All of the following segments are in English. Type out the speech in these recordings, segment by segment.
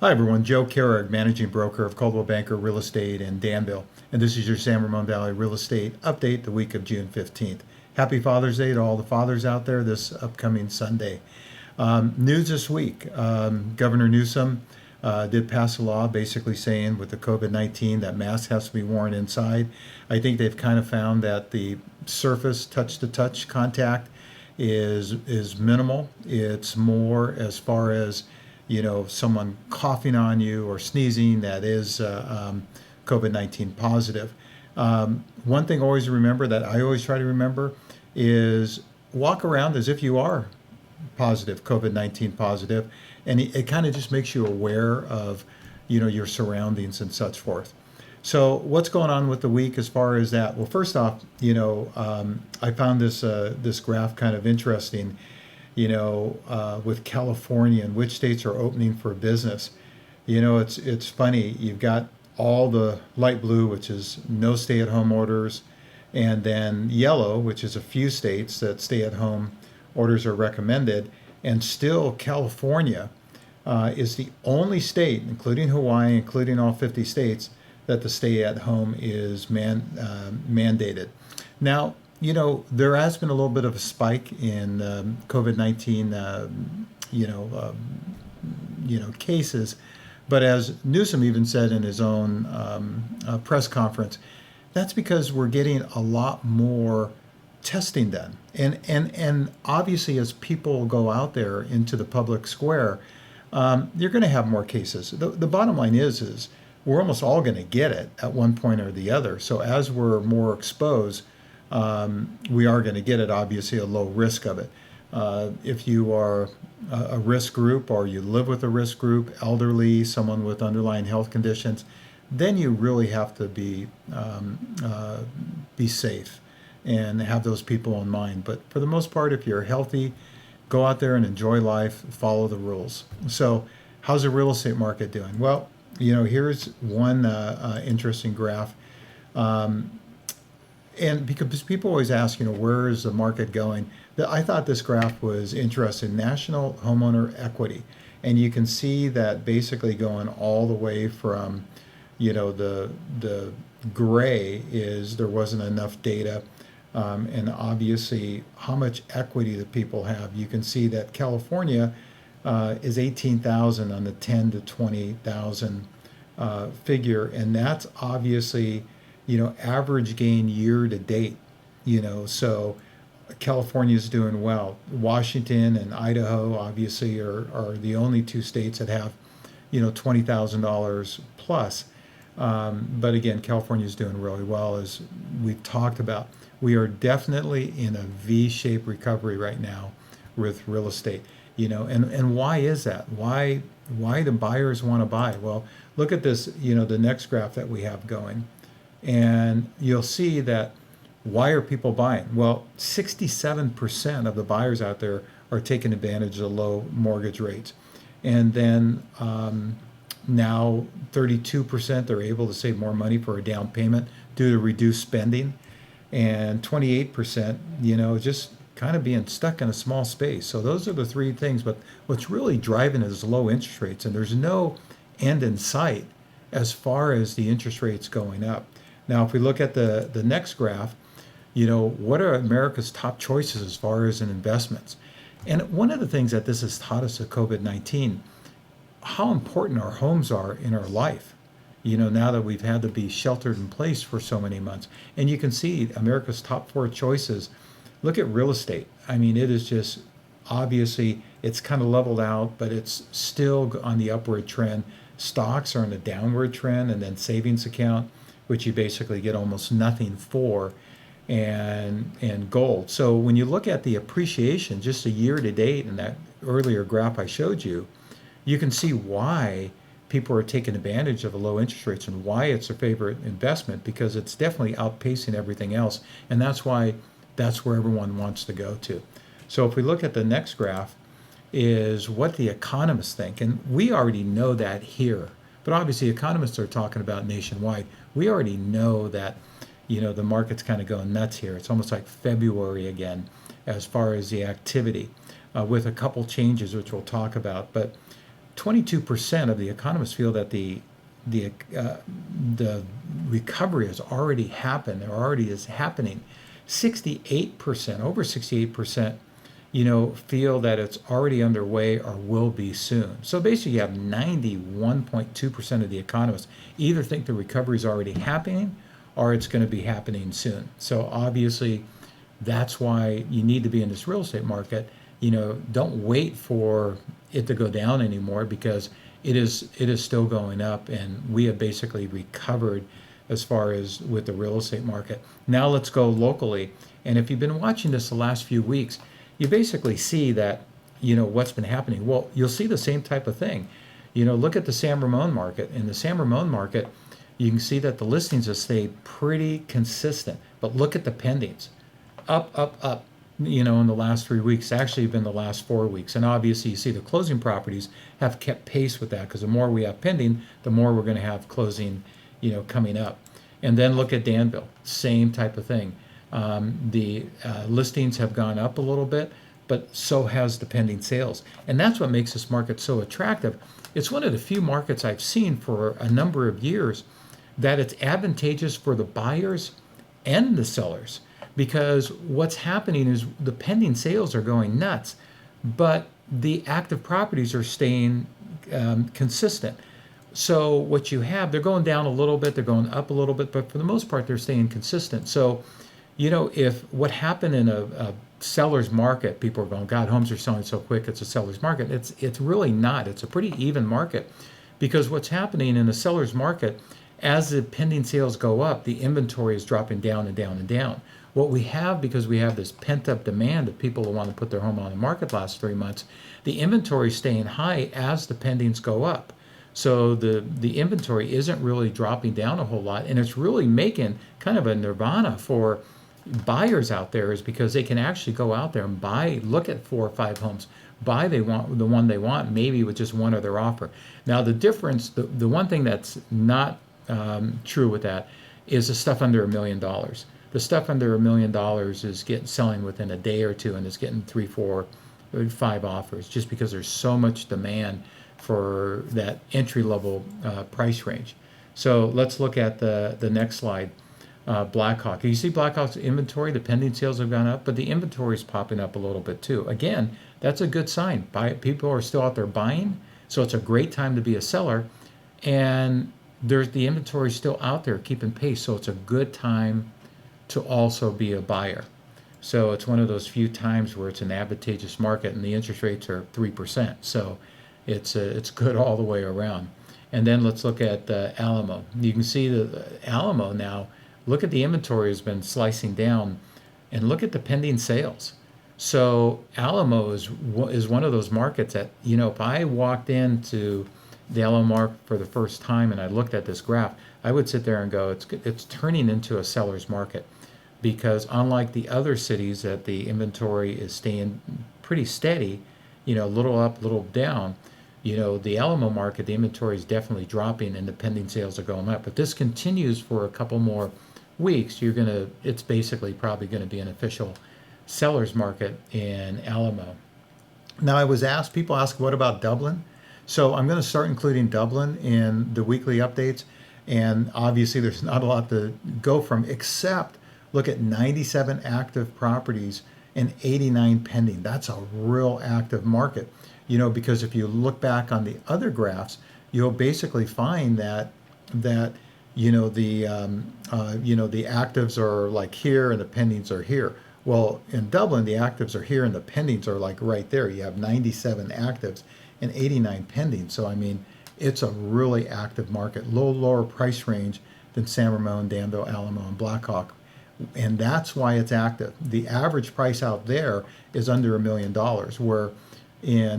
Hi everyone, Joe Kehrig, Managing Broker of Coldwell Banker Real Estate in Danville. And this is your San Ramon Valley Real Estate Update the week of June 15th. Happy Father's Day to all the fathers out there this upcoming Sunday. News this week, Governor Newsom did pass a law basically saying with the COVID-19 that masks has to be worn inside. I think they've kind of found that the surface touch-to-touch contact is minimal. It's more as far as someone coughing on you or sneezing that is COVID-19 positive. One thing always remember that I always try to remember is walk around as if you are positive, COVID-19 positive, and it kind of just makes you aware of, your surroundings and such forth. So what's going on with the week as far as that? Well, first off, I found this graph kind of interesting. With California and which states are opening for business. It's funny. You've got all the light blue, which is no stay-at-home orders, and then yellow, which is a few states that stay-at-home orders are recommended, and still California is the only state, including Hawaii, including all 50 states, that the stay-at-home is mandated. Now, there has been a little bit of a spike in COVID-19, cases. But as Newsom even said in his own press conference, that's because we're getting a lot more testing done. And obviously, as people go out there into the public square, you're going to have more cases. The bottom line is we're almost all going to get it at one point or the other. So as we're more exposed, we are going to get it, obviously, a low risk of it. If you are a risk group or you live with a risk group, elderly, someone with underlying health conditions, then you really have to be safe and have those people in mind. But for the most part, if you're healthy, go out there and enjoy life, follow the rules. So how's the real estate market doing? Well, here's one interesting graph. And because people always ask, where is the market going? I thought this graph was interesting. National homeowner equity. And you can see that basically going all the way from, the gray is there wasn't enough data. And obviously how much equity that people have. You can see that California is 18,000 on the 10 to 20,000 figure. And that's obviously average gain year to date, so California is doing well. Washington and Idaho obviously are the only two states that have, $20,000 plus. But again, California is doing really well, as we've talked about. We are definitely in a V-shaped recovery right now with real estate, and why is that? Why do buyers want to buy? Well, look at this, the next graph that we have going. And you'll see that why are people buying? Well, 67% of the buyers out there are taking advantage of the low mortgage rates. And then now 32% are able to save more money for a down payment due to reduced spending. And 28%, just kind of being stuck in a small space. So those are the three things. But what's really driving it is low interest rates. And there's no end in sight as far as the interest rates going up. Now, if we look at the next graph, what are America's top choices as far as in investments? And one of the things that this has taught us of COVID-19, how important our homes are in our life, now that we've had to be sheltered in place for so many months. And you can see America's top four choices. Look at real estate. I mean, it is just obviously it's kind of leveled out, but it's still on the upward trend. Stocks are in a downward trend, and then savings account, which you basically get almost nothing for, and gold. So when you look at the appreciation just a year to date in that earlier graph I showed you, you can see why people are taking advantage of the low interest rates and why it's their favorite investment, because it's definitely outpacing everything else. And that's why that's where everyone wants to go to. So if we look at the next graph, is what the economists think. And we already know that here. But obviously economists are talking about nationwide. We already know that, the market's kind of going nuts here. It's almost like February again as far as the activity, with a couple changes which we'll talk about. But 22% of the economists feel that the recovery has already happened, or already is happening. 68%, over 68%, feel that it's already underway or will be soon. So basically, you have 91.2% of the economists either think the recovery is already happening or it's going to be happening soon. So obviously, that's why you need to be in this real estate market. Don't wait for it to go down anymore, because it is still going up, and we have basically recovered as far as with the real estate market. Now let's go locally. And if you've been watching this the last few weeks, you basically see that, what's been happening. Well, you'll see the same type of thing. Look at the San Ramon market. In the San Ramon market, you can see that the listings have stayed pretty consistent. But look at the pendings. Up, up, up, in the last 3 weeks. Actually, been the last 4 weeks. And obviously, you see the closing properties have kept pace with that, because the more we have pending, the more we're going to have closing, coming up. And then look at Danville. Same type of thing. The listings have gone up a little bit, but so has the pending sales. And that's what makes this market so attractive. It's one of the few markets I've seen for a number of years that it's advantageous for the buyers and the sellers, because what's happening is the pending sales are going nuts, but the active properties are staying consistent. So what you have, they're going down a little bit, they're going up a little bit, but for the most part, they're staying consistent. So if what happened in a seller's market, people are going, God, homes are selling so quick, it's a seller's market. It's really not. It's a pretty even market, because what's happening in a seller's market, as the pending sales go up, the inventory is dropping down and down and down. What we have, because we have this pent-up demand of people who want to put their home on the market last 3 months, the inventory is staying high as the pendings go up. So the inventory isn't really dropping down a whole lot, and it's really making kind of a nirvana for buyers out there, is because they can actually go out there and look at 4 or 5 homes, buy the one they want, maybe with just one other offer. Now the difference, the one thing that's not true with that is the stuff under $1 million. The stuff under $1 million is selling within a day or two, and is getting 3, 4, 5 offers, just because there's so much demand for that entry level price range. So let's look at the next slide. BLACKHAWK. You see BLACKHAWK's inventory, the pending sales have gone up, but the inventory is popping up a little bit too. Again, that's a good sign. People are still out there buying, so it's a great time to be a seller, and the inventory is still out there keeping pace, so it's a good time to also be a buyer. So it's one of those few times where it's an advantageous market, and the interest rates are 3%. So it's good all the way around. And then let's look at ALAMO. You can see the ALAMO now. Look at the inventory has been slicing down, and look at the pending sales. So ALAMO is one of those markets that, if I walked into the ALAMO market for the first time and I looked at this graph, I would sit there and go, it's turning into a seller's market, because unlike the other cities that the inventory is staying pretty steady, a little up, little down, the ALAMO market, the inventory is definitely dropping and the pending sales are going up. But this continues for a couple more weeks, it's basically probably going to be an official seller's market in ALAMO. Now, people ask, what about Dublin? So I'm going to start including Dublin in the weekly updates. And obviously there's not a lot to go from, except look at 97 active properties and 89 pending. That's a real active market, because if you look back on the other graphs, you'll basically find that the actives are like here and the pendings are here. Well, in Dublin, the actives are here and the pendings are like right there. You have 97 actives and 89 pending. So, it's a really active market, lower price range than San Ramon, Danville, Alamo, and BLACKHAWK. And that's why it's active. The average price out there is under $1 million,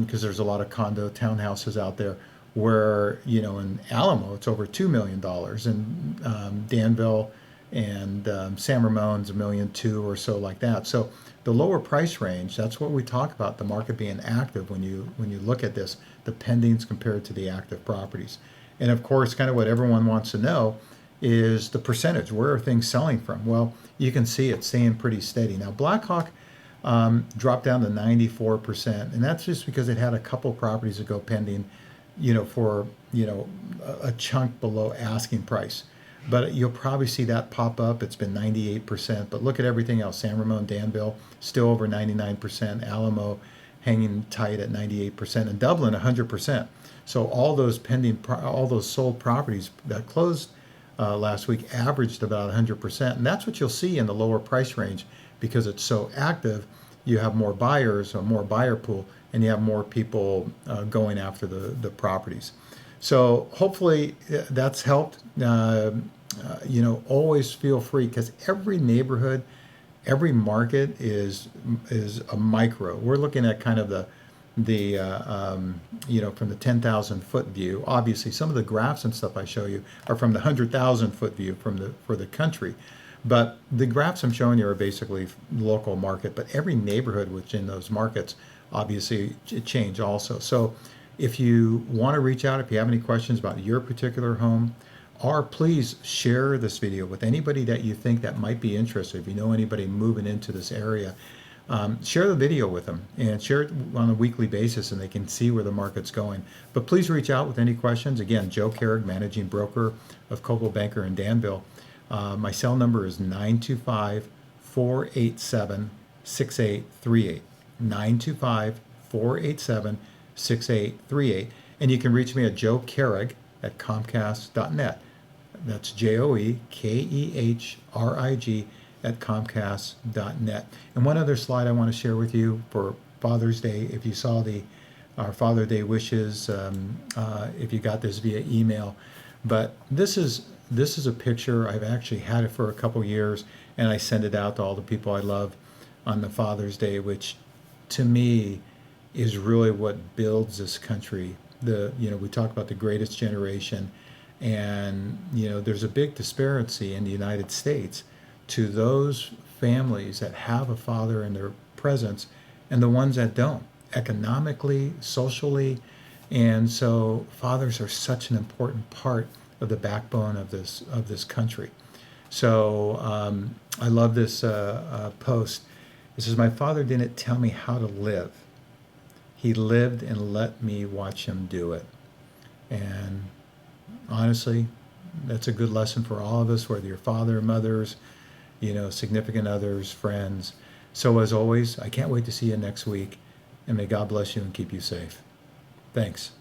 because there's a lot of condo townhouses out there, where, in Alamo, it's over $2 million. And Danville and San Ramon's $1.2 million or so, like that. So the lower price range, that's what we talk about, the market being active when you look at this, the pendings compared to the active properties. And of course, kind of what everyone wants to know is the percentage. Where are things selling from? Well, you can see it's staying pretty steady. Now, BLACKHAWK dropped down to 94%, and that's just because it had a couple properties that go pending. for, a chunk below asking price. But you'll probably see that pop up. It's been 98%, but look at everything else. San Ramon, Danville, still over 99%. Alamo hanging tight at 98%, and Dublin 100%. So all those all those sold properties that closed last week averaged about 100%, and that's what you'll see in the lower price range because it's so active. You have more buyers, or more buyer pool, and you have more people going after the properties. So hopefully that's helped. Always feel free, because every neighborhood, every market is a micro. We're looking at kind of the from the 10,000 foot view. Obviously, some of the graphs and stuff I show you are from the 100,000 foot view for the country. But the graphs I'm showing you are basically local market. But every neighborhood within those markets, obviously, change also. So if you want to reach out, if you have any questions about your particular home, or please share this video with anybody that you think that might be interested. If you know anybody moving into this area, share the video with them and share it on a weekly basis, and they can see where the market's going. But please reach out with any questions. Again, Joe Kehrig, managing broker of Coldwell Banker in Danville. My cell number is 925-487-6838. 925-487-6838. And you can reach me at joekehrig@comcast.net. That's JOEKEHRIG at comcast.net. And one other slide I want to share with you for Father's Day. If you saw our Father Day wishes, if you got this via email, but this is a picture. I've actually had it for a couple years, and I send it out to all the people I love on the Father's Day, which to me is really what builds this country. We talk about the greatest generation, and there's a big disparity in the United States to those families that have a father in their presence and the ones that don't, economically, socially. And so fathers are such an important part of the backbone of this country. So I love this post. It says, "My father didn't tell me how to live. He lived and let me watch him do it." And honestly, that's a good lesson for all of us, whether you're father, mothers, significant others, friends. So as always, I can't wait to see you next week, and may God bless you and keep you safe. Thanks.